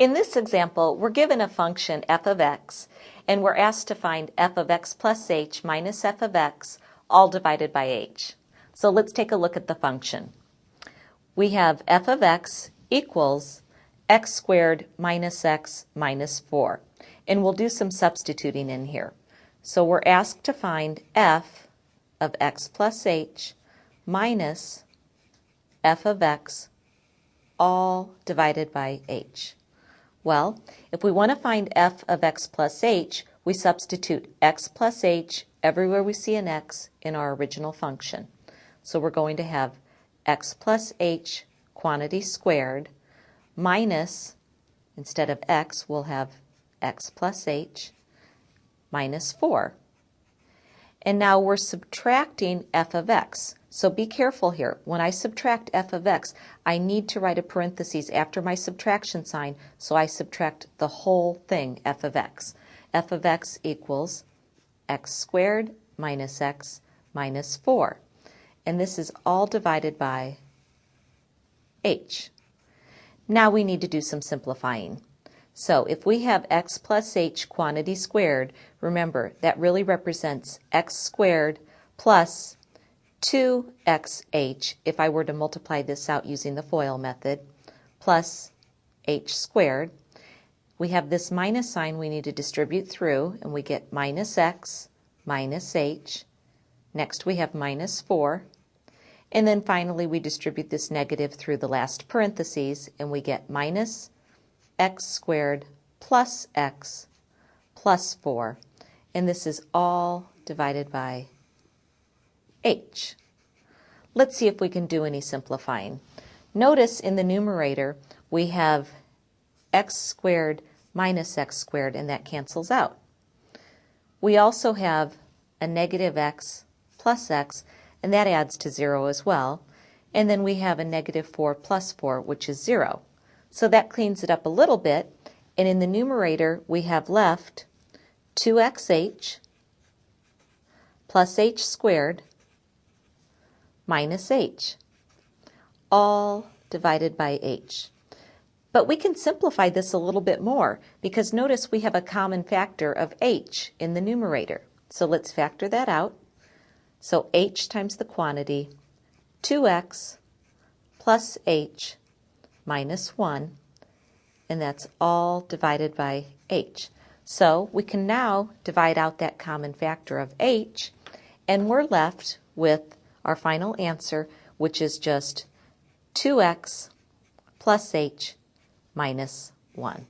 In this example, we're given a function f of x, and we're asked to find f of x plus h minus f of x, all divided by h. So let's take a look at the function. We have f of x equals x squared minus x minus 4. And we'll do some substituting in here. So we're asked to find f of x plus h minus f of x, all divided by h. Well, if we want to find f of x plus h, we substitute x plus h everywhere we see an x in our original function. So we're going to have x plus h quantity squared minus, instead of x, we'll have x plus h minus 4. And now we're subtracting f of x. So be careful here. When I subtract f of x, I need to write a parenthesis after my subtraction sign, so I subtract the whole thing, f of x. F of x equals x squared minus x minus 4. And this is all divided by h. Now we need to do some simplifying. So if we have x plus h quantity squared, remember that really represents x squared plus 2xh, if I were to multiply this out using the FOIL method, plus h squared. We have this minus sign we need to distribute through, and we get minus x minus h. Next we have minus 4. And then finally we distribute this negative through the last parentheses, and we get minus x squared plus x plus 4. And this is all divided by h. Let's see if we can do any simplifying. Notice in the numerator we have x squared minus x squared, and that cancels out. We also have a negative x plus x, and that adds to 0 as well. And then we have a negative 4 plus 4, which is 0. So that cleans it up a little bit, and in the numerator we have left 2xh plus h squared minus h, all divided by h. But we can simplify this a little bit more, because notice we have a common factor of h in the numerator. So let's factor that out. So h times the quantity, 2x plus h minus 1, and that's all divided by h. So we can now divide out that common factor of h, and we're left with our final answer, which is just 2x plus h minus 1.